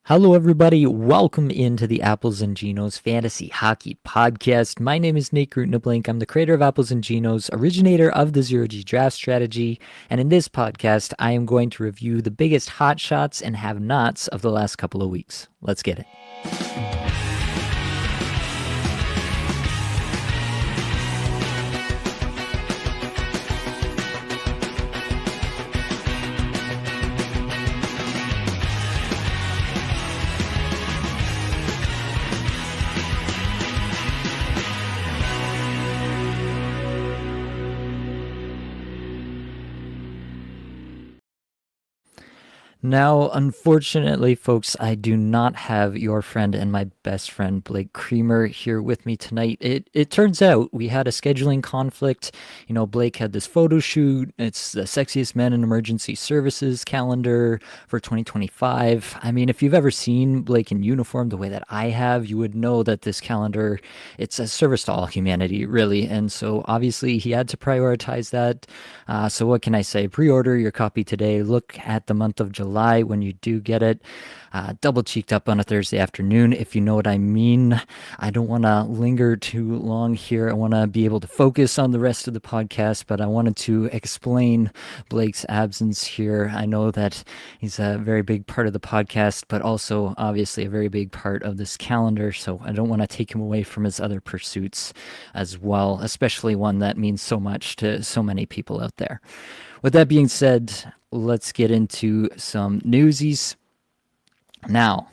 Hello, everybody. Welcome into the Apples and Genos Fantasy Hockey Podcast. My name is Nate Grutenblink. I'm the creator of Apples and Genos, originator of the Zero G Draft Strategy. And in this podcast, I am going to review the biggest hot shots and have nots of the last couple of weeks. Let's get it. Now, unfortunately, folks, I do not have your friend and my best friend Blake Creamer here with me tonight. It turns out we had a scheduling conflict. Blake had this photo shoot. It's the Sexiest Man in Emergency Services calendar for 2025. I mean, if you've ever seen Blake in uniform the way that I have, you would know that this calendar, it's a service to all humanity, really. And so obviously he had to prioritize that. So what can I say? Pre-order your copy today. Look at the month of July when you do get it. Double cheeked up on a Thursday afternoon, if you know what I mean. I don't want to linger too long here. I want to be able to focus on the rest of the podcast, but I wanted to explain Blake's absence here. I know that he's a very big part of the podcast, but also obviously a very big part of this calendar. So I don't want to take him away from his other pursuits as well, especially one that means so much to so many people out there. With that being said, let's get into some newsies. Now,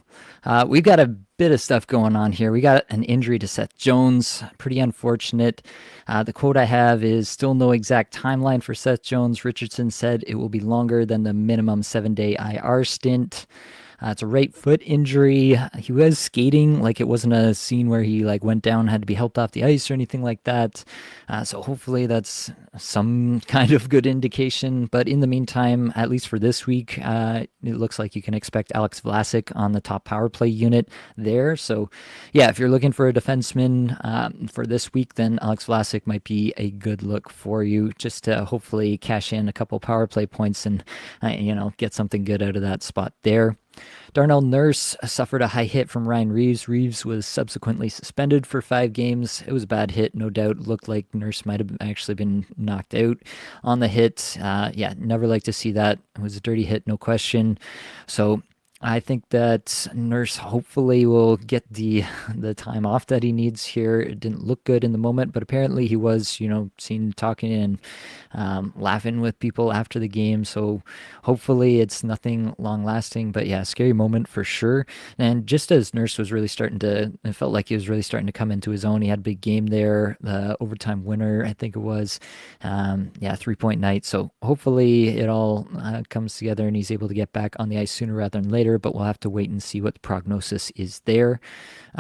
we've got a bit of stuff going on here. We got an injury to Seth Jones. Pretty unfortunate. The quote I have is still no exact timeline for Seth Jones. Richardson said it will be longer than the minimum 7-day IR stint. It's a right foot injury. He was skating, like it wasn't a scene where he went down, had to be helped off the ice or anything like that. So hopefully that's some kind of good indication. But in the meantime, at least for this week, it looks like you can expect Alex Vlasic on the top power play unit there. So yeah, if you're looking for a defenseman for this week, then Alex Vlasic might be a good look for you, just to hopefully cash in a couple power play points and get something good out of that spot there. Darnell Nurse suffered a high hit from Ryan Reeves. Reeves was subsequently suspended for 5 games. It was a bad hit, no doubt. It looked like Nurse might have actually been knocked out on the hit. Never like to see that. It was a dirty hit, no question. So I think that Nurse hopefully will get the time off that he needs here. It didn't look good in the moment, but apparently he was, seen talking and laughing with people after the game. So hopefully it's nothing long lasting. But yeah, scary moment for sure. And just as Nurse was really it felt like he was really starting to come into his own. He had a big game there, the overtime winner, I think it was. 3-point night. So hopefully it all comes together and he's able to get back on the ice sooner rather than later. But we'll have to wait and see what the prognosis is there.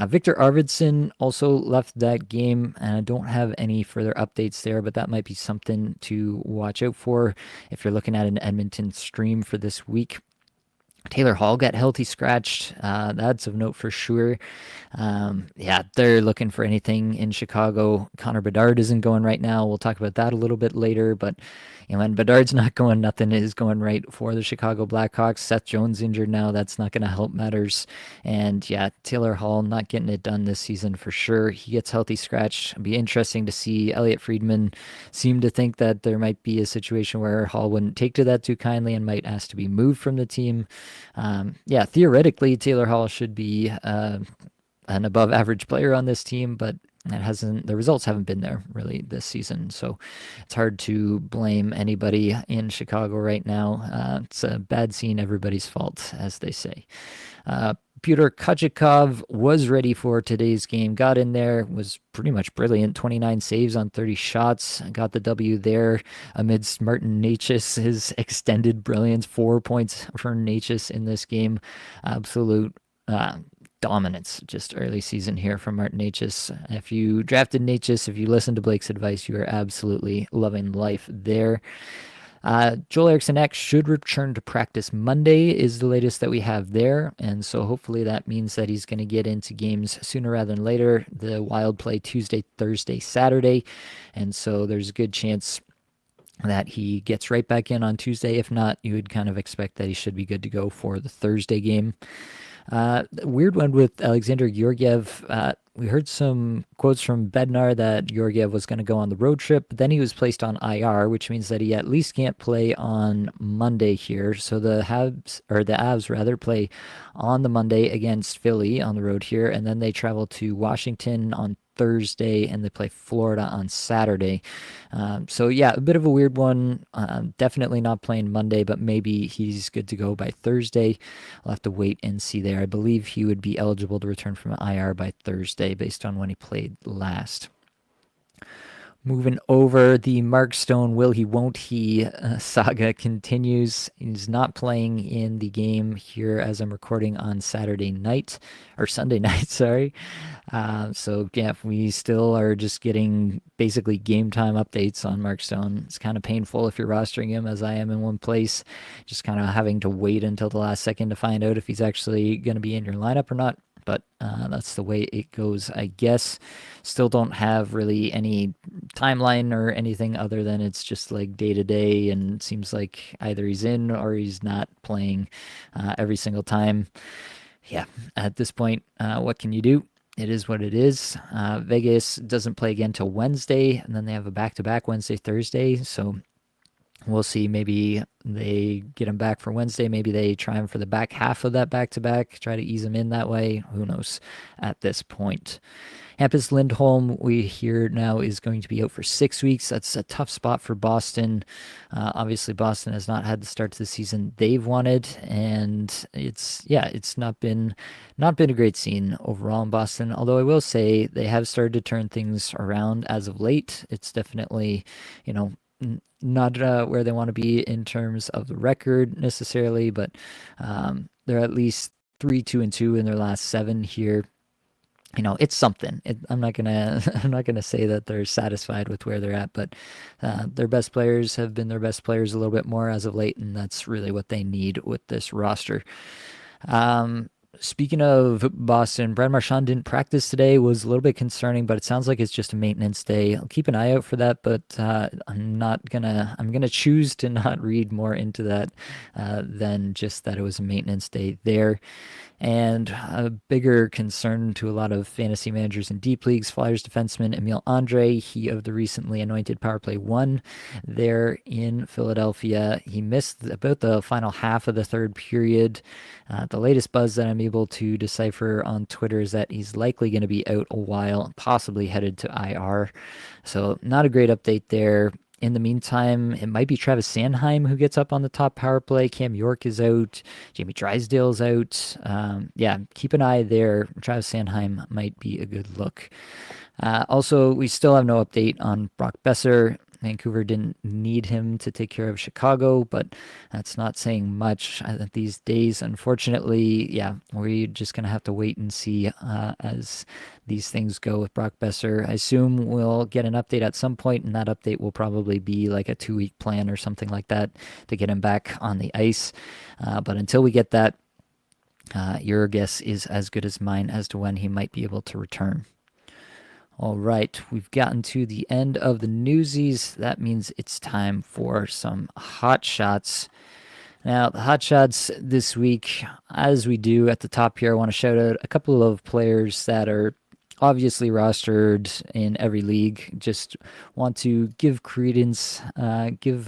Victor Arvidsson also left that game, and I don't have any further updates there, but that might be something to watch out for if you're looking at an Edmonton stream for this week. Taylor Hall got healthy scratched. That's of note for sure. They're looking for anything in Chicago. Connor Bedard isn't going right now. We'll talk about that a little bit later. But when Bedard's not going, nothing is going right for the Chicago Blackhawks. Seth Jones injured now. That's not going to help matters. And Taylor Hall not getting it done this season for sure. He gets healthy scratched. It'll be interesting to see. Elliot Friedman seemed to think that there might be a situation where Hall wouldn't take to that too kindly and might ask to be moved from the team. Theoretically, Taylor Hall should be an above average player on this team, but the results haven't been there really this season. So it's hard to blame anybody in Chicago right now. It's a bad scene, everybody's fault, as they say. Pyotr Kochetkov was ready for today's game, got in there, was pretty much brilliant, 29 saves on 30 shots, got the W there amidst Martin Necas, his extended brilliance, 4 points for Necas in this game. Absolute dominance just early season here from Martin Necas. If you drafted Necas, if you listened to Blake's advice, you are absolutely loving life there. Joel Eriksson Ek should return to practice Monday is the latest that we have there. And so hopefully that means that he's going to get into games sooner rather than later. The Wild play Tuesday, Thursday, Saturday. And so there's a good chance that he gets right back in on Tuesday. If not, you would kind of expect that he should be good to go for the Thursday game. Weird one with Alexander Georgiev. We heard some quotes from Bednar that Georgiev was going to go on the road trip. Then he was placed on IR, which means that he at least can't play on Monday here. So the Avs rather, play on the Monday against Philly on the road here, and then they travel to Washington on Thursday, and they play Florida on Saturday. So yeah, a bit of a weird one. Definitely not playing Monday, but maybe he's good to go by Thursday. I'll have to wait and see there. I believe he would be eligible to return from IR by Thursday based on when he played last. Moving over, the Mark Stone will he won't he saga continues. He's not playing in the game here as I'm recording on Saturday night, or Sunday night, sorry. So yeah, we still are just getting basically game time updates on Mark Stone. It's kind of painful if you're rostering him, as I am in one place, just kind of having to wait until the last second to find out if he's actually going to be in your lineup or not. But that's the way it goes, I guess. Still don't have really any timeline or anything other than it's just like day to day, and it seems like either he's in or he's not playing every single time. Yeah, at this point, what can you do? It is what it is. Vegas doesn't play again till Wednesday, and then they have a back-to-back Wednesday, Thursday. So we'll see. Maybe they get him back for Wednesday. Maybe they try him for the back half of that back-to-back, try to ease him in that way. Who knows at this point. Hampus Lindholm, we hear now, is going to be out for 6 weeks. That's a tough spot for Boston. Obviously, Boston has not had the start to the season they've wanted, and it's not been a great scene overall in Boston. Although I will say they have started to turn things around as of late. It's definitely, you know, not where they want to be in terms of the record necessarily, but they're at least 3-2-2 in their last 7 here. It's something. I'm not gonna I'm not gonna say that they're satisfied with where they're at, but their best players have been their best players a little bit more as of late, and that's really what they need with this roster. Speaking of Boston, Brad Marchand didn't practice today. Was a little bit concerning, but it sounds like it's just a maintenance day. I'll keep an eye out for that, but I'm gonna choose to not read more into that than just that it was a maintenance day there. And a bigger concern to a lot of fantasy managers in deep leagues, Flyers defenseman Emil Andre, he of the recently anointed Power Play 1 there in Philadelphia. He missed about the final half of the third period. The latest buzz that I'm able to decipher on Twitter is that he's likely going to be out a while, possibly headed to IR. So not a great update there. In the meantime, it might be Travis Sanheim who gets up on the top power play. Cam York is out. Jamie Drysdale's out. Yeah, keep an eye there. Travis Sanheim might be a good look. Also, we still have no update on Brock Besser. Vancouver didn't need him to take care of Chicago, but that's not saying much these days. Unfortunately, yeah, we're just going to have to wait and see as these things go with Brock Besser. I assume we'll get an update at some point, and that update will probably be like a 2-week plan or something like that to get him back on the ice. But until we get that, your guess is as good as mine as to when he might be able to return. All right, we've gotten to the end of the newsies. That means it's time for some hot shots. Now, the hot shots this week, as we do at the top here, I want to shout out a couple of players that are obviously rostered in every league. Just want to give credence, give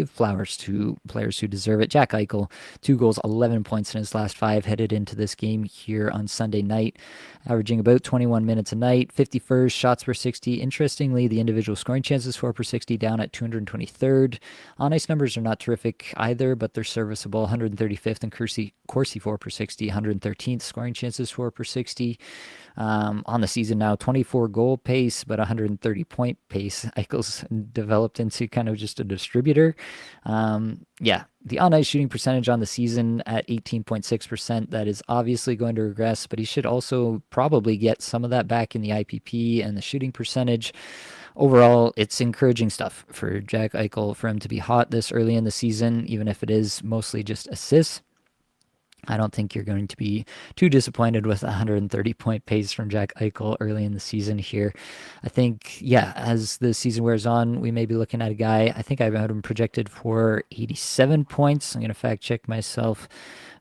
flowers to players who deserve it. Jack Eichel, 2 goals, 11 points in his last 5, headed into this game here on Sunday night, averaging about 21 minutes a night, 51st shots per 60. Interestingly, the individual scoring chances 4 per 60 down at 223rd. On ice numbers are not terrific either, but they're serviceable. 135th and Corsi 4 per 60, 113th scoring chances 4 per 60. On the season now, 24 goal pace, but 130 point pace. Eichel's developed into kind of just a distributor. Yeah, the on-ice shooting percentage on the season at 18.6%. That is obviously going to regress, but he should also probably get some of that back in the IPP and the shooting percentage. Overall, it's encouraging stuff for Jack Eichel, for him to be hot this early in the season, even if it is mostly just assists. I don't think you're going to be too disappointed with a 130-point pace from Jack Eichel early in the season here. I think, yeah, as the season wears on, we may be looking at a guy. I think I had him projected for 87 points. I'm going to fact check myself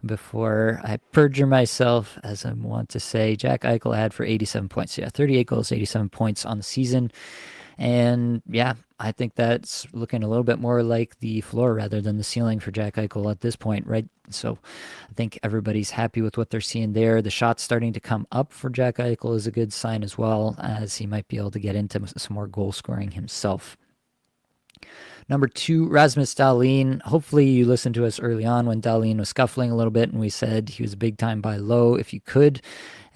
before I perjure myself, as I want to say. Jack Eichel had for 87 points. Yeah, 38 goals, 87 points on the season. And yeah, I think that's looking a little bit more like the floor rather than the ceiling for Jack Eichel at this point, right? So I think everybody's happy with what they're seeing there. The shots starting to come up for Jack Eichel is a good sign as well, as he might be able to get into some more goal scoring himself. Number two, Rasmus Dahlin. Hopefully, you listened to us early on when Dahlin was scuffling a little bit, and we said he was a big time buy low if you could.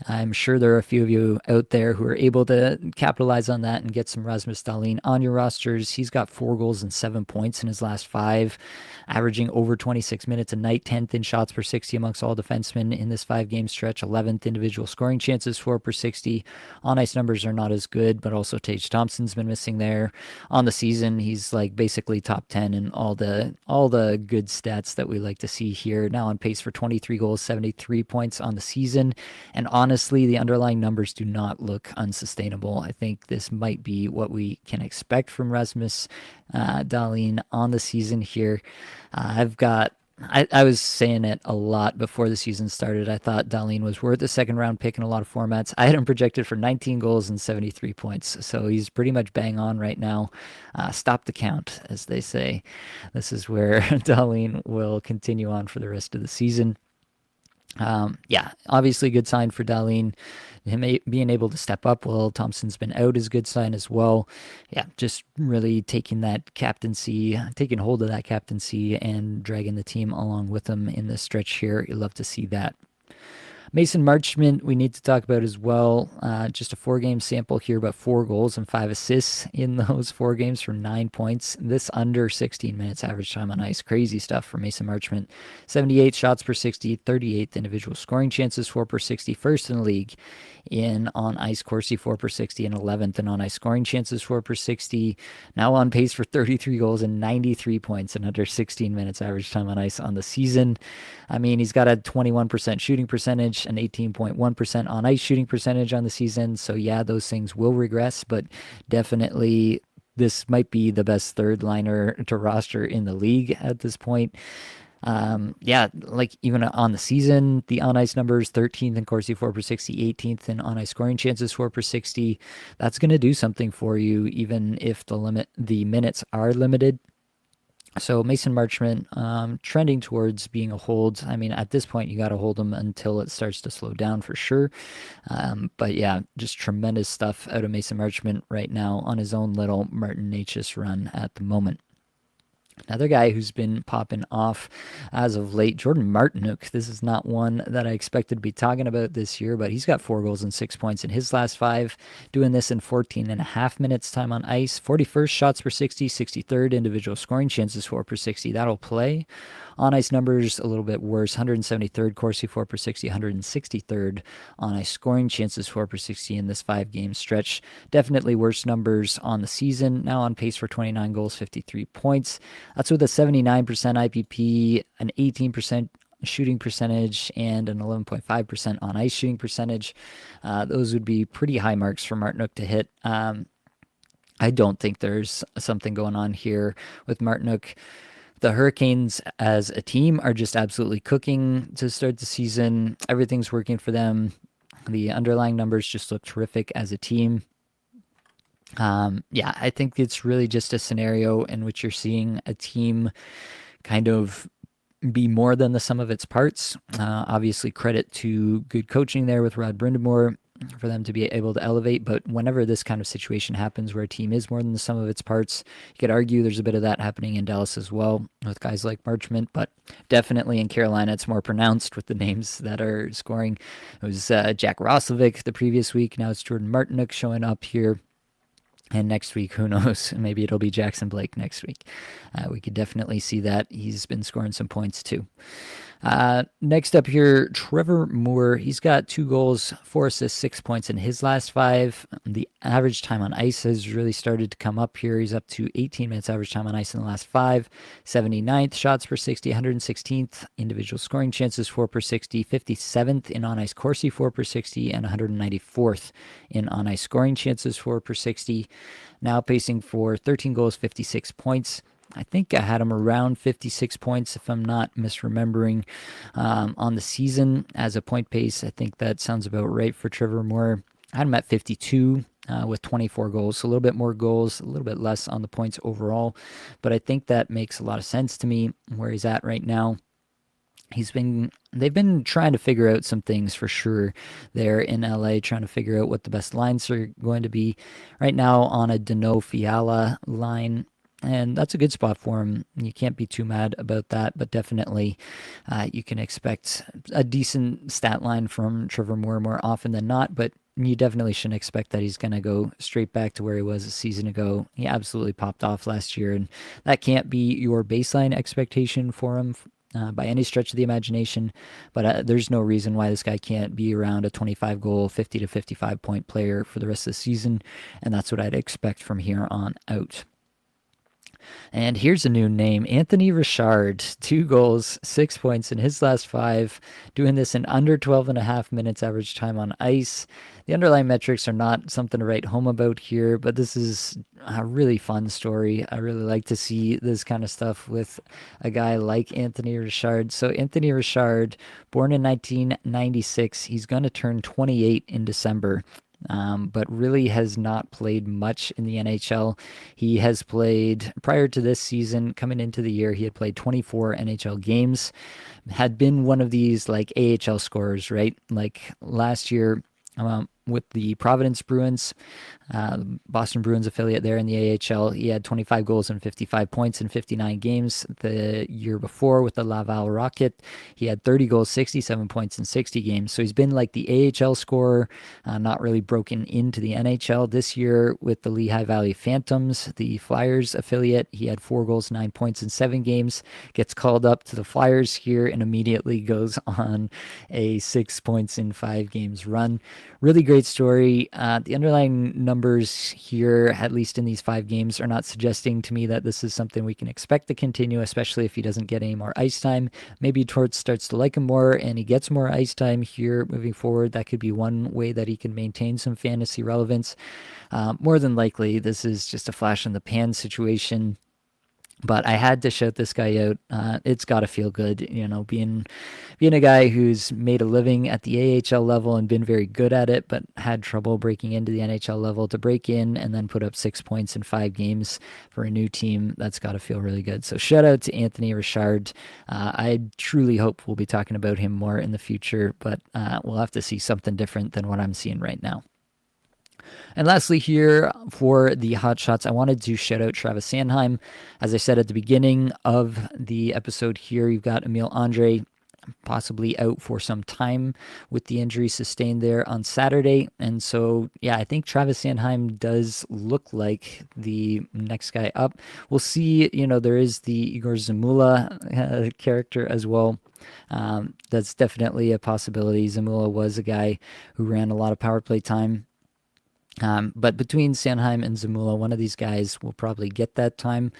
I'm sure there are a few of you out there who are able to capitalize on that and get some Rasmus Dahlin on your rosters. He's got 4 goals and 7 points in his last 5, averaging over 26 minutes a night, 10th in shots per 60 amongst all defensemen in this 5-game stretch, 11th individual scoring chances, 4 per 60. On ice numbers are not as good, but also Tage Thompson's been missing there. On the season, he's like basically top 10 in all the good stats that we like to see here. Now on pace for 23 goals, 73 points on the season, and honestly, the underlying numbers do not look unsustainable. I think this might be what we can expect from Rasmus Dahlin on the season here. I was saying it a lot before the season started. I thought Dahlin was worth a second round pick in a lot of formats. I had him projected for 19 goals and 73 points. So he's pretty much bang on right now. Stop the count, as they say. This is where Dahlin will continue on for the rest of the season. Yeah, obviously good sign for Dahlin. Him being able to step up while Thompson's been out is a good sign as well. Yeah, just really taking that captaincy, taking hold of that captaincy and dragging the team along with him in this stretch here. You love to see that. Mason Marchment, we need to talk about as well. Just a 4-game sample here, but 4 goals and 5 assists in those 4 games for 9 points. This under 16 minutes average time on ice. Crazy stuff for Mason Marchment. 78 shots per 60, 38th individual scoring chances, 4 per 60, first in the league in on ice Corsi, 4 per 60, and 11th in on ice scoring chances, 4 per 60. Now on pace for 33 goals and 93 points in under 16 minutes average time on ice on the season. I mean, he's got a 21% shooting percentage, an 18.1% on ice shooting percentage on the season. So, yeah, those things will regress, but definitely this might be the best third liner to roster in the league at this point. Yeah, like even on the season, the on ice numbers 13th in Corsi 4 per 60, 18th in on ice scoring chances 4 per 60. That's going to do something for you, even if the minutes are limited. So Mason Marchment trending towards being a hold. I mean, at this point, you got to hold him until it starts to slow down for sure. But yeah, just tremendous stuff out of Mason Marchment right now on his own little Martin Necas run at the moment. Another guy who's been popping off as of late, Jordan Martinook. This is not one that I expected to be talking about this year, but he's got 4 goals and 6 points in his last 5, doing this in 14 and a half minutes time on ice. 41st shots per 60, 63rd individual scoring chances 4 per 60. That'll play. On ice numbers a little bit worse. 173rd Corsi 4 per 60, 163rd on ice scoring chances 4 per 60 in this 5-game stretch. Definitely worse numbers on the season. Now on pace for 29 goals, 53 points. That's with a 79% IPP, an 18% shooting percentage, and an 11.5% on ice shooting percentage. Those would be pretty high marks for Martinook to hit. I don't think there's something going on here with Martinook. The Hurricanes as a team are just absolutely cooking to start the season. Everything's working for them. The underlying numbers just look terrific as a team. Yeah, I think it's really just a scenario in which you're seeing a team kind of be more than the sum of its parts. Obviously, credit to good coaching there with Rod Brindamore for them to be able to elevate. But whenever this kind of situation happens where a team is more than the sum of its parts, you could argue there's a bit of that happening in Dallas as well with guys like Marchment, but definitely in Carolina it's more pronounced with the names that are scoring. It was Jack Roslovic the previous week. Now it's Jordan Martinook showing up here. And next week, who knows? Maybe it'll be Jackson Blake next week. We could definitely see that. He's been scoring some points too. Next up here, Trevor Moore. He's got 2 goals, 4 assists, 6 points in his last 5. The average time on ice has really started to come up here. He's up to 18 minutes average time on ice in the last 5. 79th shots per 60, 116th individual scoring chances, 4 per 60, 57th in on ice Corsi, 4 per 60, and 194th in on ice scoring chances, 4 per 60. Now pacing for 13 goals, 56 points. I think I had him around 56 points, if I'm not misremembering, on the season as a point pace. I think that sounds about right for Trevor Moore. I had him at 52 with 24 goals, so a little bit more goals, a little bit less on the points overall. But I think that makes a lot of sense to me where he's at right now. They've been trying to figure out some things for sure there in LA, trying to figure out what the best lines are going to be. Right now on a Dano Fiala line, and that's a good spot for him. You can't be too mad about that, but definitely you can expect a decent stat line from Trevor Moore more often than not, but you definitely shouldn't expect that he's going to go straight back to where he was a season ago. He absolutely popped off last year, and that can't be your baseline expectation for him by any stretch of the imagination. But there's no reason why this guy can't be around a 25 goal, 50 to 55 point player for the rest of the season, and that's what I'd expect from here on out. And here's a new name, Anthony Richard. 2 goals, 6 points in his last 5, doing this in under 12 and a half minutes average time on ice. The underlying metrics are not something to write home about here, but this is a really fun story. I really like to see this kind of stuff with a guy like Anthony Richard. So Anthony Richard, born in 1996, he's going to turn 28 in December. But really has not played much in the NHL. He has played, prior to this season, coming into the year, he had played 24 NHL games, had been one of these like AHL scorers, right? Like last year with the Providence Bruins, Boston Bruins affiliate there in the AHL. He had 25 goals and 55 points in 59 games. The year before with the Laval Rocket, he had 30 goals, 67 points in 60 games. So he's been like the AHL scorer, not really broken into the NHL. This year with the Lehigh Valley Phantoms, the Flyers affiliate, he had 4 goals, 9 points in 7 games, gets called up to the Flyers here and immediately goes on a 6 points in 5 games run. Really great story. The underlying numbers here, at least in these 5 games, are not suggesting to me that this is something we can expect to continue, especially if he doesn't get any more ice time. Maybe Torts starts to like him more and he gets more ice time here moving forward. That could be one way that he can maintain some fantasy relevance. More than likely, this is just a flash in the pan situation. But I had to shout this guy out. It's got to feel good, being a guy who's made a living at the AHL level and been very good at it, but had trouble breaking into the NHL level, to break in and then put up 6 points in 5 games for a new team. That's got to feel really good. So shout out to Anthony Richard. I truly hope we'll be talking about him more in the future, but we'll have to see something different than what I'm seeing right now. And lastly, here for the hot shots, I wanted to shout out Travis Sanheim. As I said at the beginning of the episode here, you've got Emil Andre possibly out for some time with the injury sustained there on Saturday. And so, yeah, I think Travis Sanheim does look like the next guy up. We'll see, there is the Igor Zamula character as well. That's definitely a possibility. Zamula was a guy who ran a lot of power play time. But between Sanheim and Zamula, one of these guys will probably get that time.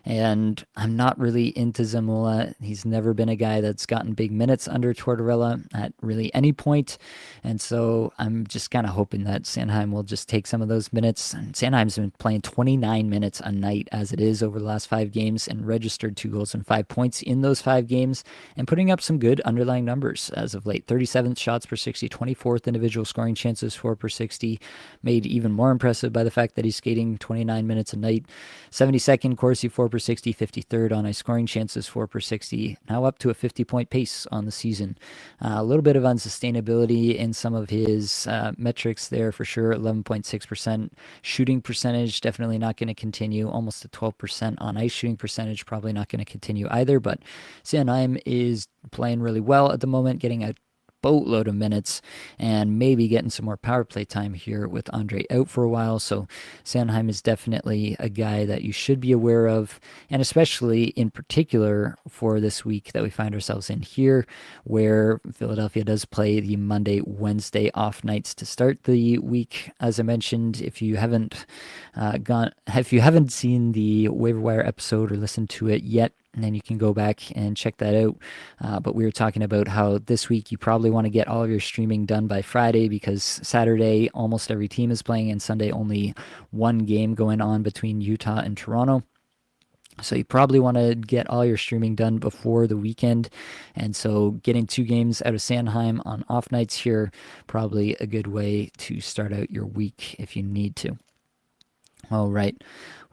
And I'm not really into Zamula. He's never been a guy that's gotten big minutes under Tortorella at really any point. And so I'm just kind of hoping that Sanheim will just take some of those minutes. And Sanheim's been playing 29 minutes a night as it is over the last 5 games and registered 2 goals and 5 points in those 5 games and putting up some good underlying numbers as of late. 37th shots per 60, 24th individual scoring chances, 4 per 60. Made even more impressive by the fact that he's skating 29 minutes a night. 72nd Corsi, 4 per 60, 53rd on ice scoring chances, 4 per 60. Now up to a 50-point pace on the season. A little bit of unsustainability in some of his metrics there for sure. 11.6% shooting percentage, definitely not going to continue. Almost a 12% on ice shooting percentage, probably not going to continue either. But Sanheim is playing really well at the moment, getting a boatload of minutes and maybe getting some more power play time here with Andre out for a while. So Sanheim is definitely a guy that you should be aware of, and especially in particular for this week that we find ourselves in here, where Philadelphia does play the Monday, Wednesday off nights to start the week. As I mentioned, if you haven't seen the waiver wire episode or listened to it yet, and then you can go back and check that out. But we were talking about how this week you probably want to get all of your streaming done by Friday, because Saturday almost every team is playing, and Sunday only one game going on between Utah and Toronto. So you probably want to get all your streaming done before the weekend. And so getting 2 games out of Sanheim on off nights here, probably a good way to start out your week if you need to. All right.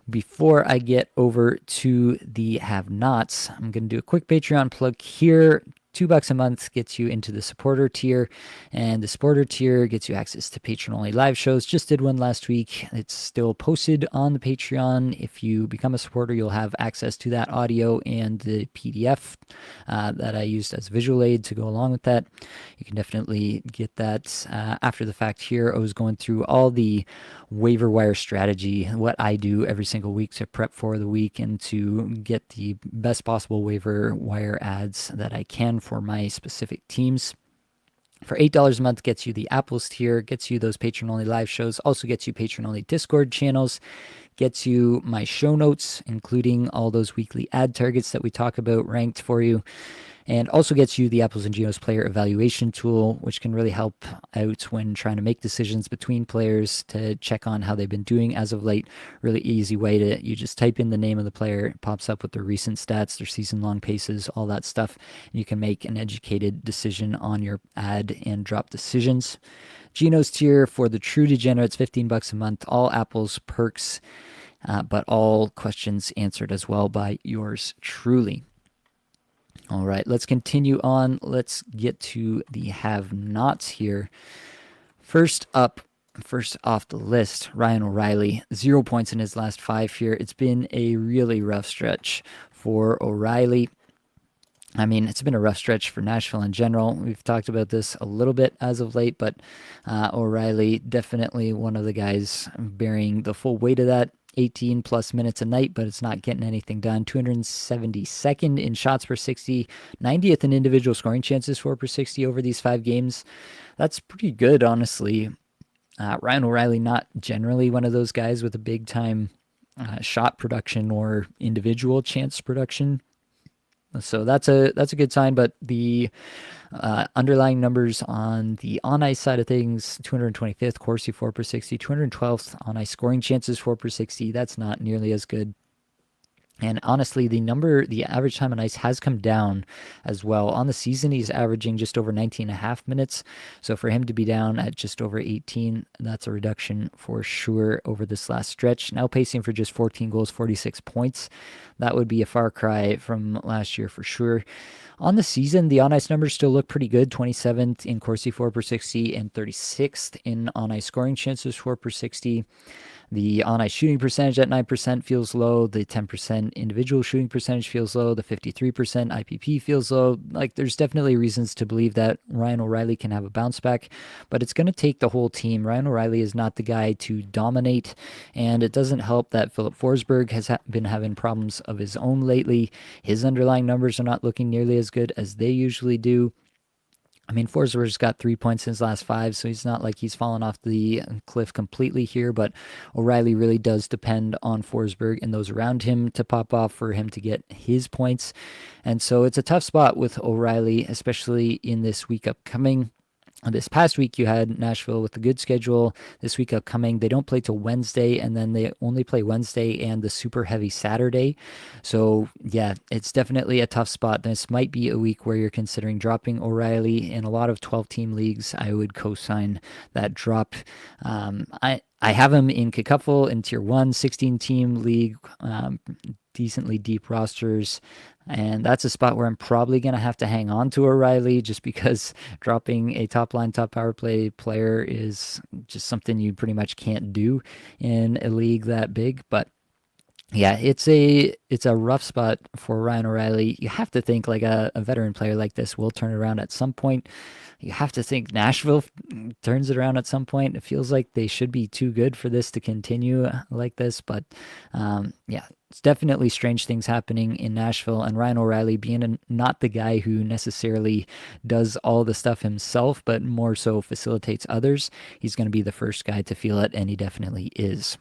Before I get over to the have-nots, I'm going to do a quick Patreon plug here. $2 a month gets you into the supporter tier, and the supporter tier gets you access to patron-only live shows. Just did one last week. It's still posted on the Patreon. If you become a supporter, you'll have access to that audio and the PDF that I used as visual aid to go along with that. You can definitely get that after the fact here. I was going through all the waiver wire strategy, what I do every single week to prep for the week and to get the best possible waiver wire ads that I can for my specific teams. For $8 a month gets you the Apples tier, gets you those patron-only live shows, also gets you patron-only Discord channels, gets you my show notes, including all those weekly ad targets that we talk about ranked for you, and also gets you the Apples and Genos player evaluation tool, which can really help out when trying to make decisions between players to check on how they've been doing as of late. Really easy way to, you just type in the name of the player, it pops up with their recent stats, their season-long paces, all that stuff. And you can make an educated decision on your add and drop decisions. Genos tier for the true degenerates, $15 a month, all Apples perks, but all questions answered as well by yours truly. All right, let's continue on. Let's get to the have-nots here. First off the list, Ryan O'Reilly, 0 points in his last 5 here. It's been a really rough stretch for O'Reilly. I mean, it's been a rough stretch for Nashville in general. We've talked about this a little bit as of late, but O'Reilly, definitely one of the guys bearing the full weight of that. 18 plus minutes a night, but it's not getting anything done. 272nd in shots per 60, 90th in individual scoring chances for per 60 over these 5 games. That's pretty good, honestly. Ryan O'Reilly, not generally one of those guys with a big time shot production or individual chance production. So that's a good sign, but the underlying numbers on the on-ice side of things, 225th Corsi 4 per 60, 212th on-ice scoring chances 4 per 60, that's not nearly as good. And honestly, the average time on ice has come down as well. On the season, he's averaging just over 19 and a half minutes. So for him to be down at just over 18, that's a reduction for sure over this last stretch. Now pacing for just 14 goals, 46 points. That would be a far cry from last year for sure. On the season, the on-ice numbers still look pretty good. 27th in Corsi 4 per 60 and 36th in on-ice scoring chances 4 per 60. The on-ice shooting percentage at 9% feels low. The 10% individual shooting percentage feels low. The 53% IPP feels low. Like, there's definitely reasons to believe that Ryan O'Reilly can have a bounce back, but it's going to take the whole team. Ryan O'Reilly is not the guy to dominate, and it doesn't help that Philip Forsberg has been having problems of his own lately. His underlying numbers are not looking nearly as good as they usually do. I mean, Forsberg's got 3 points in his last 5, so he's not like he's fallen off the cliff completely here, but O'Reilly really does depend on Forsberg and those around him to pop off for him to get his points. And so it's a tough spot with O'Reilly, especially in this week upcoming. This past week, you had Nashville with a good schedule. This week upcoming, they don't play till Wednesday, and then they only play Wednesday and the super heavy Saturday. So, yeah, it's definitely a tough spot. This might be a week where you're considering dropping O'Reilly. In a lot of 12-team leagues, I would co-sign that drop. I have him in Cacuffle in Tier 1, 16-team league, decently deep rosters. And that's a spot where I'm probably going to have to hang on to O'Reilly, just because dropping a top-line, top power play player is just something you pretty much can't do in a league that big. But Yeah, it's a rough spot for Ryan O'Reilly. You have to think like a veteran player like this will turn it around at some point. You have to think Nashville turns it around at some point. It feels like they should be too good for this to continue like this, but yeah, it's definitely strange things happening in Nashville. And Ryan O'Reilly being not the guy who necessarily does all the stuff himself, but more so facilitates others. He's going to be the first guy to feel it, and he definitely is.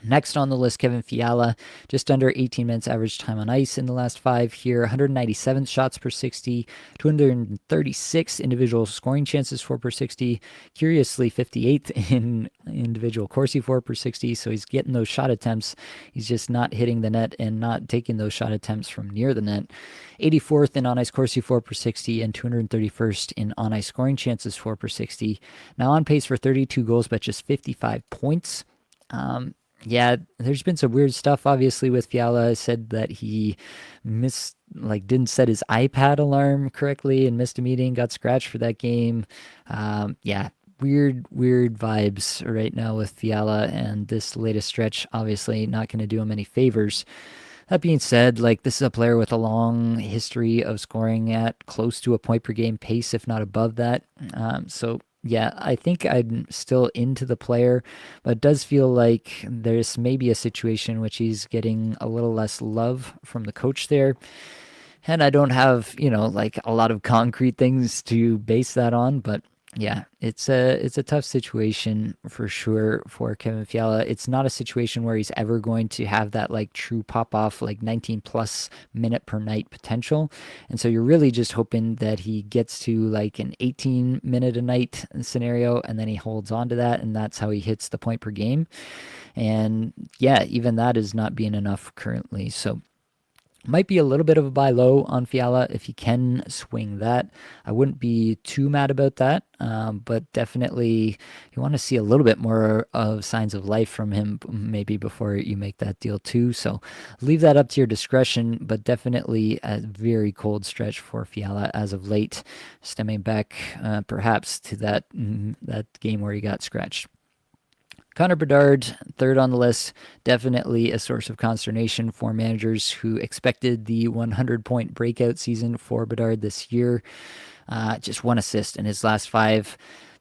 Next on the list, Kevin Fiala, just under 18 minutes average time on ice in the last five here, 197 shots per 60, 236 individual scoring chances for per 60, curiously 58th in individual Corsi for per 60, so he's getting those shot attempts. He's just not hitting the net and not taking those shot attempts from near the net. 84th in on-ice Corsi for per 60 and 231st in on-ice scoring chances for per 60. Now on pace for 32 goals, but just 55 points. Um, yeah, there's been some weird stuff. Obviously, with Fiala, said that he didn't set his iPad alarm correctly and missed a meeting, got scratched for that game. Yeah, weird vibes right now with Fiala, and this latest stretch obviously not going to do him any favors. That being said, like this is a player with a long history of scoring at close to a point per game pace, if not above that. So yeah, I think I'm still into the player, but it does feel like there's maybe a situation in which he's getting a little less love from the coach there. And I don't have, like a lot of concrete things to base that on, but yeah, it's a tough situation for sure for Kevin Fiala. It's not a situation where he's ever going to have that like true pop off like 19 plus minute per night potential. And so you're really just hoping that he gets to like an 18-minute a night scenario and then he holds on to that and that's how he hits the point per game. And yeah, even that is not being enough currently. So might be a little bit of a buy low on Fiala if he can swing that. I wouldn't be too mad about that, but definitely you want to see a little bit more of signs of life from him maybe before you make that deal too. So leave that up to your discretion, but definitely a very cold stretch for Fiala as of late, stemming back perhaps to that game where he got scratched. Connor Bedard, third on the list, definitely a source of consternation for managers who expected the 100-point breakout season for Bedard this year. Just one assist in his last five.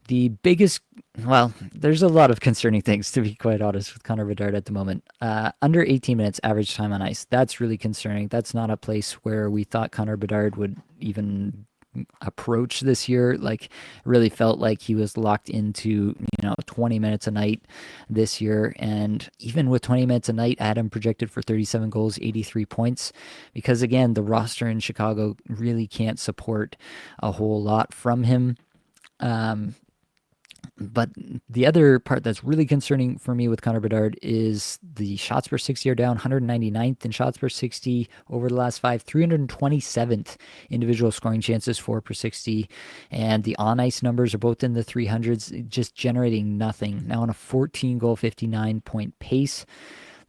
The biggest, well, there's a lot of concerning things, to be quite honest, with Connor Bedard at the moment. Under 18 minutes average time on ice. That's really concerning. That's not a place where we thought Connor Bedard would even approach this year. Like, really felt like he was locked into 20 minutes a night this year, and even with 20 minutes a night, Adam projected for 37 goals, 83 points, because again, the roster in Chicago really can't support a whole lot from him. But the other part that's really concerning for me with Connor Bedard is the shots per 60 are down, 199th in shots per 60 over the last five, 327th individual scoring chances for per 60. And the on ice numbers are both in the 300s, just generating nothing. Now on a 14 goal, 59-point pace.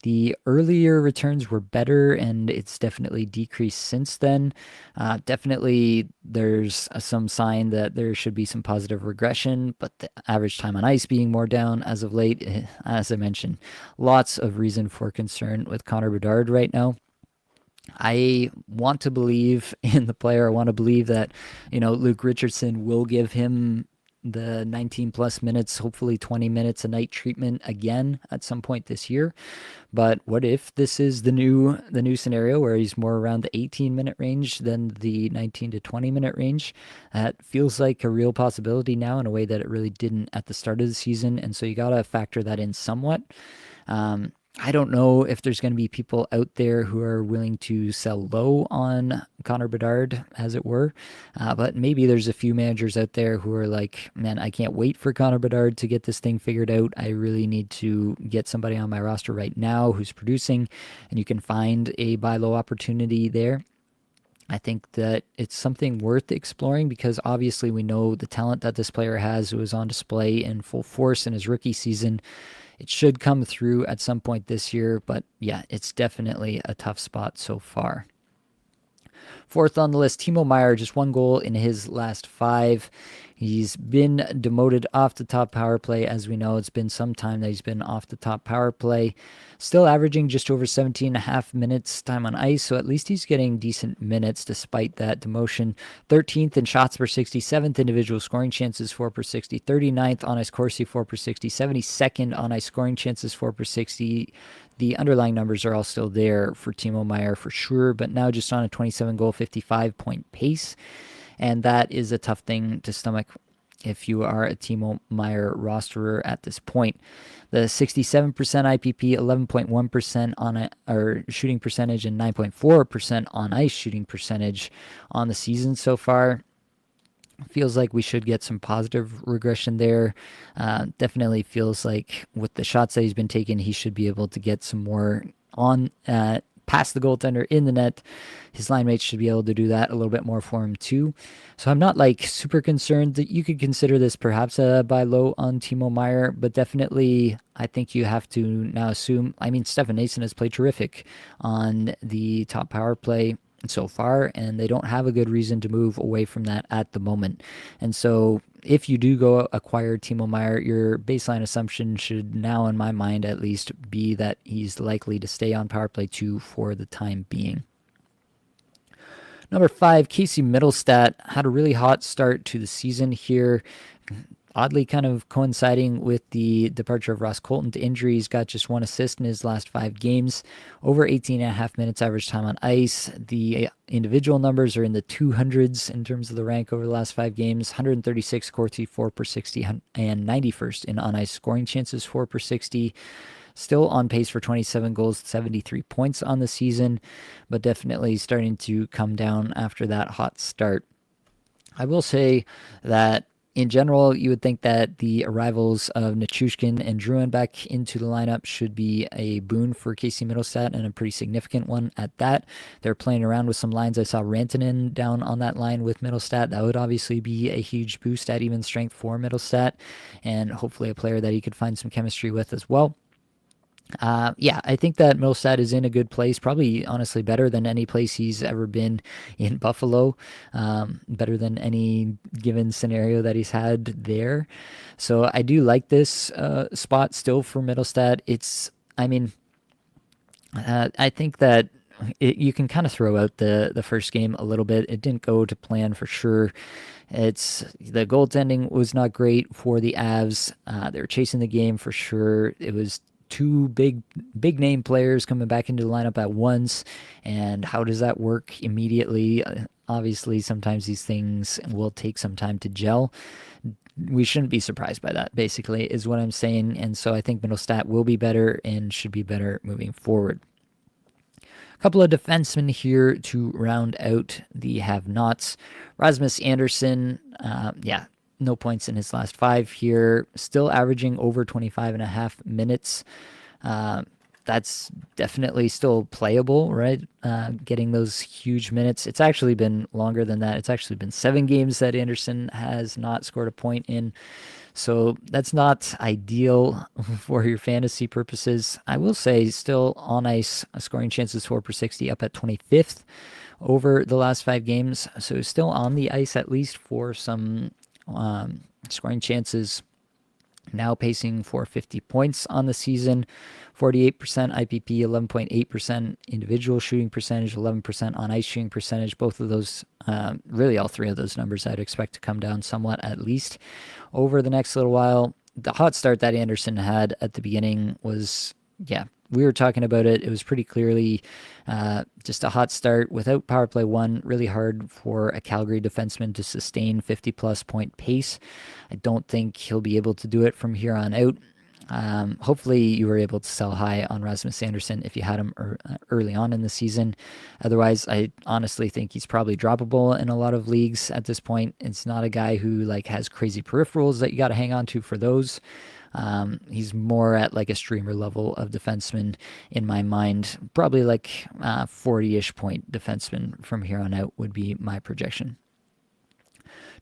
The earlier returns were better, and it's definitely decreased since then. Definitely, there's some sign that there should be some positive regression, but the average time on ice being more down as of late, as I mentioned, lots of reason for concern with Connor Bedard right now. I want to believe in the player. I want to believe that, Luke Richardson will give him the 19 plus minutes, hopefully 20 minutes a night treatment again at some point this year. But what if this is the new scenario where he's more around the 18-minute range than the 19 to 20-minute range? That feels like a real possibility now in a way that it really didn't at the start of the season, and so you got to factor that in somewhat. I don't know if there's going to be people out there who are willing to sell low on Connor Bedard, as it were. But maybe there's a few managers out there who are like, man, I can't wait for Connor Bedard to get this thing figured out. I really need to get somebody on my roster right now who's producing, and you can find a buy low opportunity there. I think that it's something worth exploring because obviously we know the talent that this player has, who was on display in full force in his rookie season. It should come through at some point this year, but yeah, it's definitely a tough spot so far. Fourth on the list, Timo Meier, just 1 goal in his last 5. He's been demoted off the top power play. As we know, it's been some time that he's been off the top power play. Still averaging just over 17 and a half minutes time on ice, so at least he's getting decent minutes despite that demotion. 13th in shots per 60, 7th individual scoring chances, 4 per 60, 39th on ice Corsi, 4 per 60, 72nd on ice scoring chances, 4 per 60. The underlying numbers are all still there for Timo Meier for sure, but now just on a 27 goal, 55 point pace. And that is a tough thing to stomach if you are a Timo Meier rosterer at this point. The 67% IPP, 11.1% or shooting percentage, and 9.4% on ice shooting percentage on the season so far. Feels like we should get some positive regression there. Definitely feels like with the shots that he's been taking, he should be able to get some more on past the goaltender in the net. His line mates should be able to do that a little bit more for him too. So I'm not like super concerned. That you could consider this perhaps a buy low on Timo Meier, but definitely I think you have to now assume. I mean, Stefan Noesen has played terrific on the top power play so far, and they don't have a good reason to move away from that at the moment. And so if you do go acquire Timo Meier, your baseline assumption should now, in my mind at least, be that he's likely to stay on power play 2 for the time being. Number 5, Casey Middlestat had a really hot start to the season here. Oddly kind of coinciding with the departure of Ross Colton to injury. He's got just 1 assist in his last 5 games, over 18 and a half minutes average time on ice. The individual numbers are in the 200s in terms of the rank over the last 5 games. 136 Corsi, 4 per 60, and 91st in on-ice scoring chances, 4 per 60. Still on pace for 27 goals, 73 points on the season, but definitely starting to come down after that hot start. I will say that in general, you would think that the arrivals of Nichushkin and Drouin back into the lineup should be a boon for Casey Middlestat, and a pretty significant one at that. They're playing around with some lines. I saw Rantanen down on that line with Middlestat. That would obviously be a huge boost at even strength for Middlestat, and hopefully a player that he could find some chemistry with as well. I think that Middlestat is in a good place, probably honestly better than any place he's ever been in Buffalo, better than any given scenario that he's had there. So I do like this spot still for Middlestat. I think that you can kind of throw out the first game a little bit. It didn't go to plan for sure. The goaltending was not great for the Avs. They were chasing the game for sure. It was 2 big name players coming back into the lineup at once, and how does that work immediately? Obviously, sometimes these things will take some time to gel. We shouldn't be surprised by that, basically, is what I'm saying. And so I think Middlestat will be better and should be better moving forward. A couple of defensemen here to round out the have-nots. Rasmus Andersson, no points in his last 5 here. Still averaging over 25 and a half minutes. That's definitely still playable, right? Getting those huge minutes. It's actually been longer than that. It's actually been 7 games that Andersson has not scored a point in. So that's not ideal for your fantasy purposes. I will say still on ice scoring chances 4 per 60 up at 25th over the last 5 games. So still on the ice at least for some scoring chances, now pacing for 50 points on the season, 48% IPP, 11.8% individual shooting percentage, 11% on ice shooting percentage. Both of those, really all 3 of those numbers I'd expect to come down somewhat at least over the next little while. The hot start that Andersson had at the beginning was, we were talking about it. It was pretty clearly just a hot start without power play 1. Really hard for a Calgary defenseman to sustain 50-plus point pace. I don't think he'll be able to do it from here on out. Hopefully you were able to sell high on Rasmus Andersson if you had him early on in the season. Otherwise, I honestly think he's probably droppable in a lot of leagues at this point. It's not a guy who has crazy peripherals that you got to hang on to for those. He's more at a streamer level of defenseman in my mind. Probably 40-ish point defenseman from here on out would be my projection.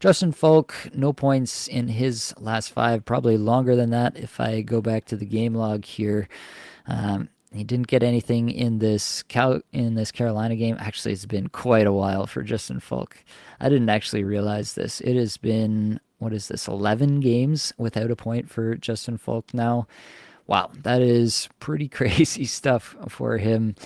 Justin Falk, no points in his last 5, probably longer than that if I go back to the game log here. He didn't get anything in this Carolina game. Actually, it's been quite a while for Justin Falk. I didn't actually realize this. It has been, what is this, 11 games without a point for Justin Falk now. Wow, that is pretty crazy stuff for him.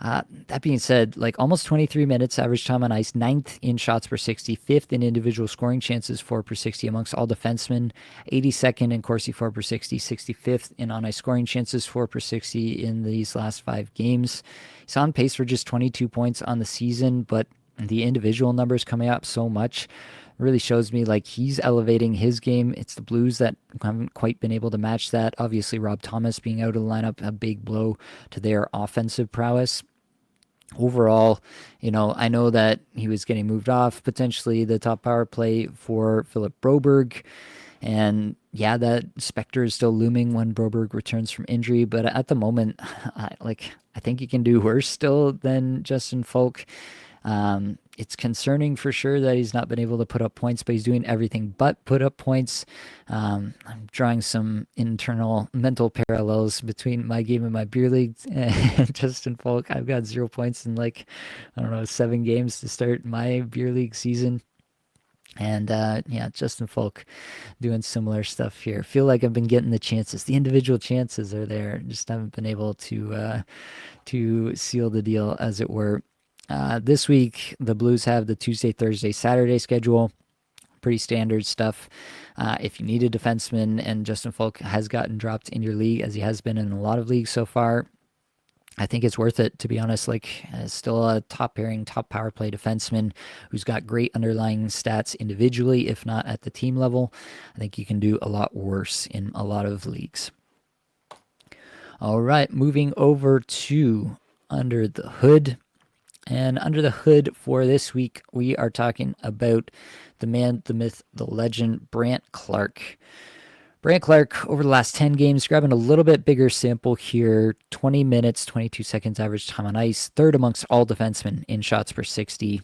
That being said, like almost 23 minutes average time on ice, ninth in shots per 60, fifth in individual scoring chances, 4 per 60 amongst all defensemen, 82nd in Corsi 4 per 60, 65th in on ice scoring chances, 4 per 60 in these last 5 games. He's on pace for just 22 points on the season, but the individual numbers coming up so much really shows me like he's elevating his game. It's the Blues that haven't quite been able to match that. Obviously, Rob Thomas being out of the lineup, a big blow to their offensive prowess. Overall, I know that he was getting moved off, potentially the top power play for Philip Broberg. And yeah, that specter is still looming when Broberg returns from injury. But at the moment, I think he can do worse still than Justin Falk. It's concerning for sure that he's not been able to put up points, but he's doing everything but put up points. I'm drawing some internal mental parallels between my game and my beer league and Justin Falk. I've got 0 points in I don't know, 7 games to start my beer league season. And yeah, Justin Falk doing similar stuff here. Feel like I've been getting the chances. The individual chances are there. Just haven't been able to seal the deal, as it were. This week, the Blues have the Tuesday, Thursday, Saturday schedule. Pretty standard stuff. If you need a defenseman, and Justin Falk has gotten dropped in your league, as he has been in a lot of leagues so far, I think it's worth it, to be honest. Still a top pairing, top power play defenseman who's got great underlying stats individually, if not at the team level. I think you can do a lot worse in a lot of leagues. All right, moving over to Under the Hood. And under the hood for this week, we are talking about the man, the myth, the legend, Brandt Clarke. Brandt Clarke, over the last 10 games, grabbing a little bit bigger sample here. 20 minutes, 22 seconds average time on ice. Third amongst all defensemen in shots per 60.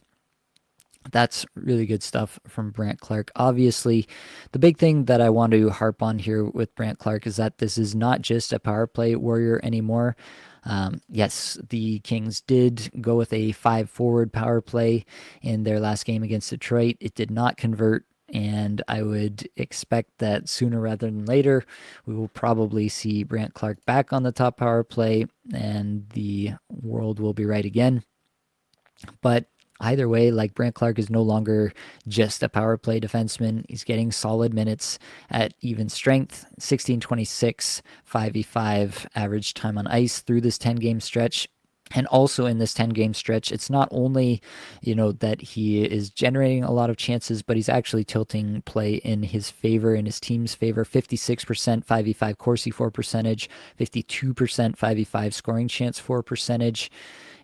That's really good stuff from Brandt Clarke. Obviously, the big thing that I want to harp on here with Brandt Clarke is that this is not just a power play warrior anymore. Yes, the Kings did go with a 5-forward power play in their last game against Detroit. It did not convert, and I would expect that sooner rather than later, we will probably see Brandt Clarke back on the top power play, and the world will be right again. But either way, Brandt Clarke is no longer just a power play defenseman. He's getting solid minutes at even strength, 16-26, 5v5 average time on ice through this 10-game stretch. And also in this 10-game stretch, it's not only, that he is generating a lot of chances, but he's actually tilting play in his favor, in his team's favor. 56% 5v5 Corsi 4 percentage, 52% 5v5 scoring chance 4 percentage,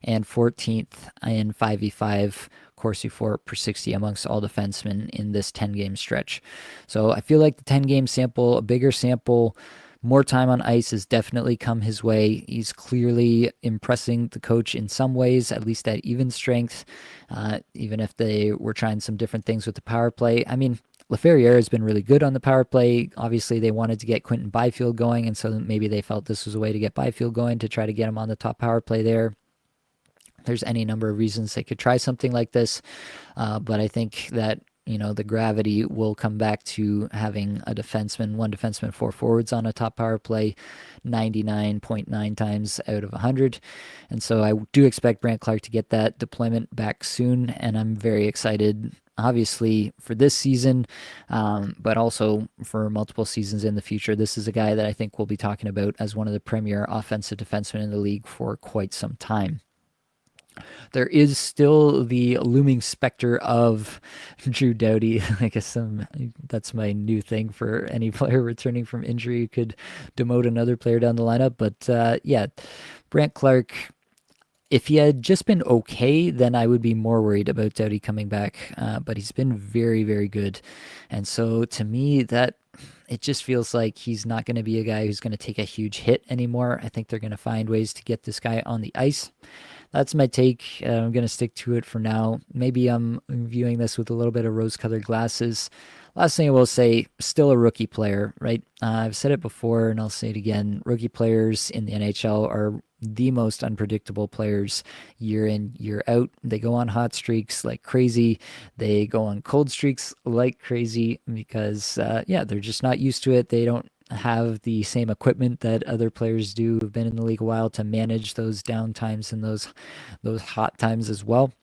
and 14th in 5v5 Corsi 4 per 60 amongst all defensemen in this 10-game stretch. So I feel like the 10-game sample, a bigger sample, more time on ice has definitely come his way. He's clearly impressing the coach in some ways, at least at even strength, even if they were trying some different things with the power play. I mean, LaFerriere has been really good on the power play. Obviously, they wanted to get Quentin Byfield going, and so maybe they felt this was a way to get Byfield going to try to get him on the top power play there. There's any number of reasons they could try something like this, but I think that the gravity will come back to having one defenseman, 4 forwards on a top power play 99.9 times out of 100. And so I do expect Brandt Clarke to get that deployment back soon, and I'm very excited, obviously, for this season, but also for multiple seasons in the future. This is a guy that I think we'll be talking about as one of the premier offensive defensemen in the league for quite some time. There is still the looming specter of Drew Doughty. I guess that's my new thing for any player returning from injury who could demote another player down the lineup. But yeah, Brandt Clarke, if he had just been okay, then I would be more worried about Doughty coming back. But he's been very, very good. And so to me, it just feels like he's not going to be a guy who's going to take a huge hit anymore. I think they're going to find ways to get this guy on the ice. That's my take. I'm going to stick to it for now. Maybe I'm viewing this with a little bit of rose-colored glasses. Last thing I will say, still a rookie player, right? I've said it before and I'll say it again. Rookie players in the NHL are the most unpredictable players year in, year out. They go on hot streaks like crazy. They go on cold streaks like crazy because, yeah, they're just not used to it. They don't have the same equipment that other players do who've been in the league a while to manage those down times and those hot times as well.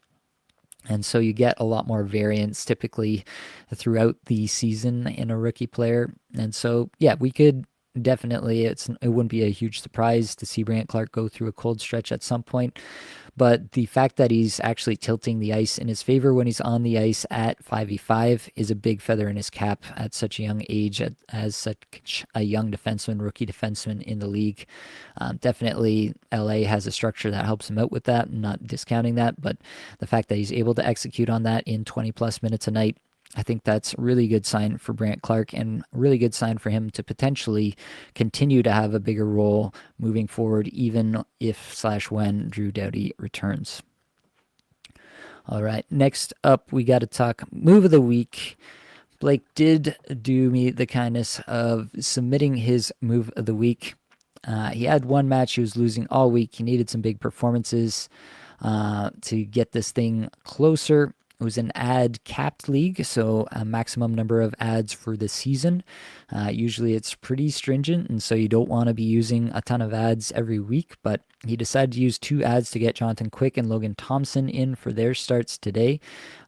And so you get a lot more variance typically throughout the season in a rookie player. And so, yeah, we could definitely, it wouldn't be a huge surprise to see Brant Clark go through a cold stretch at some point. But the fact that he's actually tilting the ice in his favor when he's on the ice at 5v5 is a big feather in his cap at such a young age, as such a young defenseman, rookie defenseman in the league. Definitely, LA has a structure that helps him out with that. I'm not discounting that, but the fact that he's able to execute on that in 20 plus minutes a night, I think that's a really good sign for Brant Clark and really good sign for him to potentially continue to have a bigger role moving forward, even if/when Drew Doughty returns. All right, next up, we got to talk move of the week. Blake did do me the kindness of submitting his move of the week. He had one match he was losing all week. He needed some big performances to get this thing closer. It was an ad capped league, so a maximum number of ads for the season. Usually it's pretty stringent, and so you don't want to be using a ton of ads every week, but he decided to use 2 ads to get Jonathan Quick and Logan Thompson in for their starts today.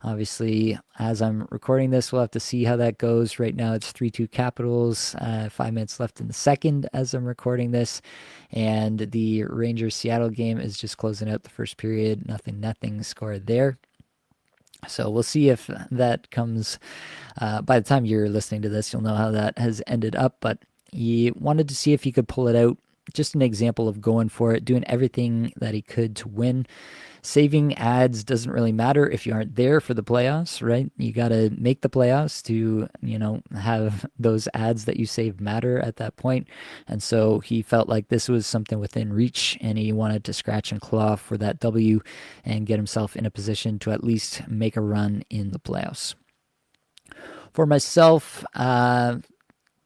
Obviously, as I'm recording this, we'll have to see how that goes. Right now it's 3-2 Capitals, 5 minutes left in the second as I'm recording this, and the Rangers-Seattle game is just closing out the first period. Nothing score there. So we'll see if that comes. By the time you're listening to this, you'll know how that has ended up. But he wanted to see if he could pull it out. Just an example of going for it, doing everything that he could to win. Saving ads doesn't really matter if you aren't there for the playoffs, right? You got to make the playoffs to, have those ads that you save matter at that point. And so he felt like this was something within reach and he wanted to scratch and claw for that W and get himself in a position to at least make a run in the playoffs. For myself,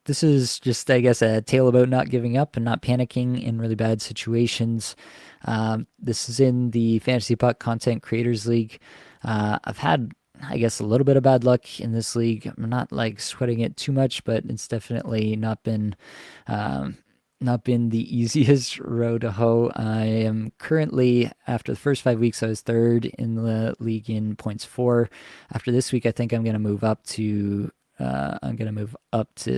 this is just, I guess, a tale about not giving up and not panicking in really bad situations. This is in the Fantasy Puck Content Creators League. I've had, I guess, a little bit of bad luck in this league. I'm not like sweating it too much, but it's definitely not been the easiest road to hoe. I am currently, after the first 5 weeks, I was third in the league in points for. After this week, I think I'm going to move up to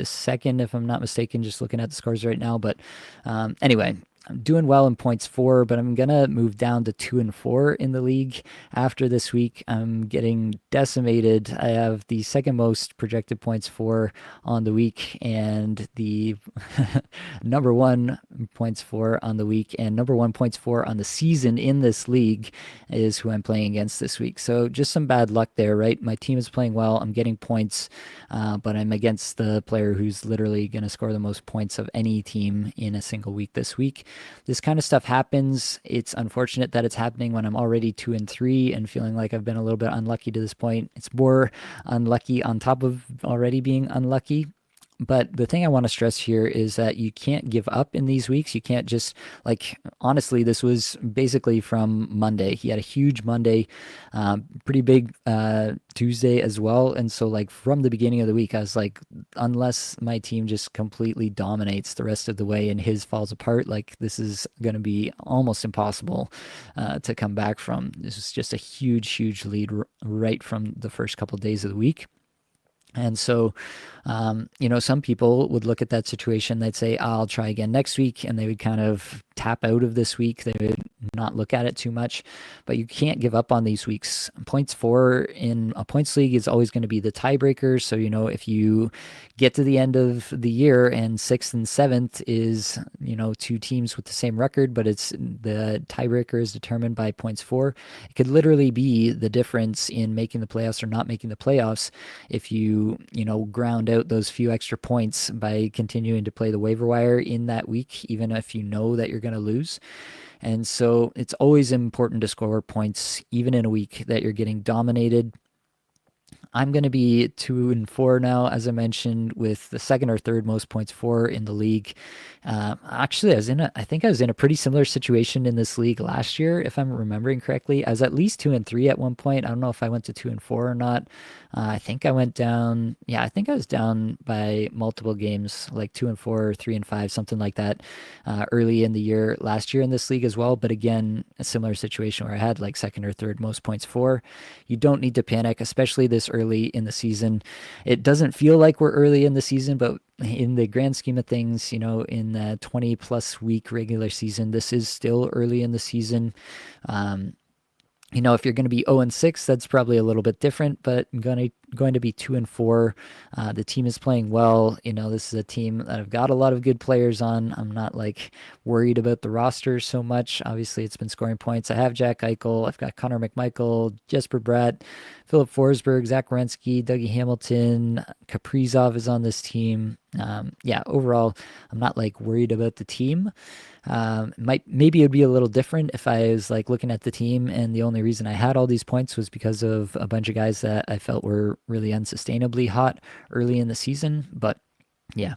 second, if I'm not mistaken, just looking at the scores right now. But anyway, I'm doing well in points for, but I'm going to move down to 2 and 4 in the league after this week. I'm getting decimated. I have the second most projected points for on the week and the number 1 points for on the week and number 1 points for on the season in this league is who I'm playing against this week. So just some bad luck there, right? My team is playing well. I'm getting points, but I'm against the player who's literally going to score the most points of any team in a single week this week. This kind of stuff happens. It's unfortunate that it's happening when I'm already 2 and 3 and feeling like I've been a little bit unlucky to this point. It's more unlucky on top of already being unlucky. But the thing I want to stress here is that you can't give up in these weeks. You can't just, honestly, this was basically from Monday. He had a huge Monday, pretty big Tuesday as well. And so, from the beginning of the week, I was like, unless my team just completely dominates the rest of the way and his falls apart, this is going to be almost impossible to come back from. This is just a huge lead right from the first couple of days of the week. And so, some people would look at that situation, they'd say, I'll try again next week, and they would kind of tap out of this week. They would not look at it too much, but you can't give up on these weeks. Points for in a points league is always going to be the tiebreaker. So, if you get to the end of the year and 6th and 7th is, 2 teams with the same record, but it's the tiebreaker is determined by points for, it could literally be the difference in making the playoffs or not making the playoffs if you, ground out those few extra points by continuing to play the waiver wire in that week, even if you know that you're going to lose. And so it's always important to score points, even in a week that you're getting dominated. I'm going to be 2-4 now, as I mentioned, with the second or third most points for in the league. Actually, I think I was in a pretty similar situation in this league last year, if I'm remembering correctly. I was at least 2-3 at one point. I don't know if I went to 2-4 or not. I think I went down. Yeah, I think I was down by multiple games, like 2-4, 3-5, something like that, early in the year last year in this league as well. But again, a similar situation where I had like second or third most points for. You don't need to panic, especially this early in the season. It doesn't feel like we're early in the season, but in the grand scheme of things, in the 20 plus week regular season, this is still early in the season. Um, if you're going to be 0-6, that's probably a little bit different, but I'm going to be 2-4. The team is playing well. This is a team that I've got a lot of good players on. I'm not like worried about the roster so much. Obviously, it's been scoring points. I have Jack Eichel. I've got Connor McMichael, Jesper Bratt, Philip Forsberg, Zach Werenski, Dougie Hamilton, Kaprizov is on this team. Yeah, overall, I'm not like worried about the team. Maybe it'd be a little different if I was like looking at the team and the only reason I had all these points was because of a bunch of guys that I felt were really unsustainably hot early in the season. But yeah,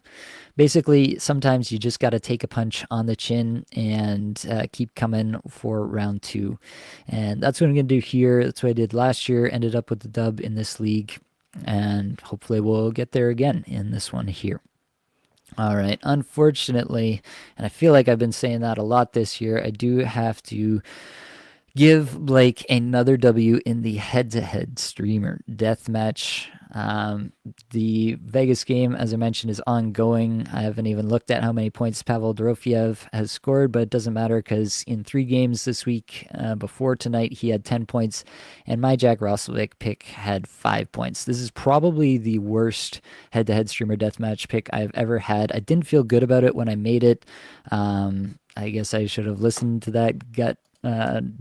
basically, sometimes you just got to take a punch on the chin and keep coming for round two. And that's what I'm going to do here. That's what I did last year. Ended up with the dub in this league. And hopefully, we'll get there again in this one here. All right. Unfortunately, and I feel like I've been saying that a lot this year, I do have to give Blake another W in the head-to-head streamer deathmatch. The Vegas game, as I mentioned, is ongoing. I haven't even looked at how many points Pavel Dorofeyev has scored, but it doesn't matter because in 3 games this week before tonight, he had 10 points, and my Jack Roslovic pick had 5 points. This is probably the worst head-to-head streamer deathmatch pick I've ever had. I didn't feel good about it when I made it. I guess I should have listened to that gut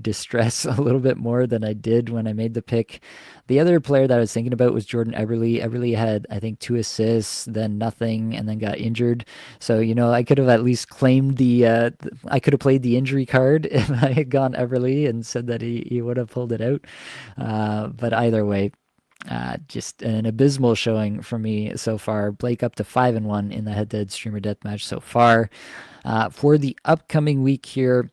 distress a little bit more than I did when I made the pick. The other player that I was thinking about was Jordan Eberle. Eberle had, I think, 2 assists, then nothing, and then got injured. So, I could have at least claimed I could have played the injury card if I had gone Eberle and said that he would have pulled it out. But either way, just an abysmal showing for me so far. Blake up to 5-1 in the head-to-head streamer deathmatch so far. For the upcoming week here,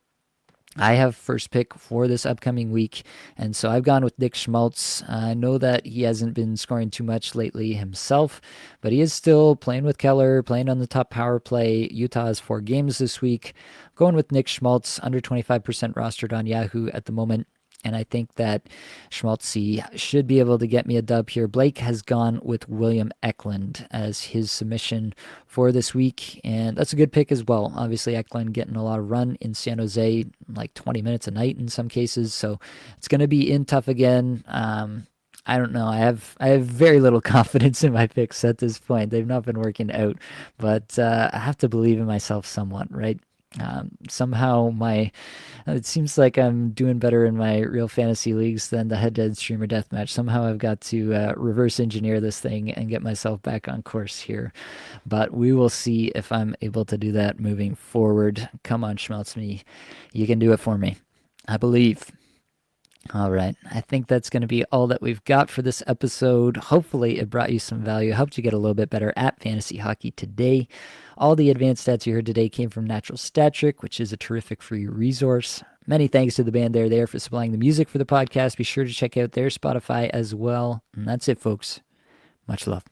I have first pick for this upcoming week, and so I've gone with Nick Schmaltz. I know that he hasn't been scoring too much lately himself, but he is still playing with Keller, playing on the top power play. Utah has 4 games this week. Going with Nick Schmaltz, under 25% rostered on Yahoo at the moment. And I think that Schmaltzy should be able to get me a dub here. Blake has gone with William Eklund as his submission for this week, and that's a good pick as well. Obviously, Eklund getting a lot of run in San Jose, like 20 minutes a night in some cases, so it's going to be in tough again. I don't know. I have very little confidence in my picks at this point. They've not been working out, but I have to believe in myself somewhat, right? Somehow it seems like I'm doing better in my real fantasy leagues than the head-to-head streamer deathmatch. Somehow I've got to reverse engineer this thing and get myself back on course here. But we will see if I'm able to do that moving forward. Come on, Schmeltz me. You can do it for me. I believe. All right. I think that's going to be all that we've got for this episode. Hopefully, it brought you some value, helped you get a little bit better at fantasy hockey today. All the advanced stats you heard today came from Natural Stat Trick, which is a terrific free resource. Many thanks to the band They're There for supplying the music for the podcast. Be sure to check out their Spotify as well. And that's it, folks. Much love.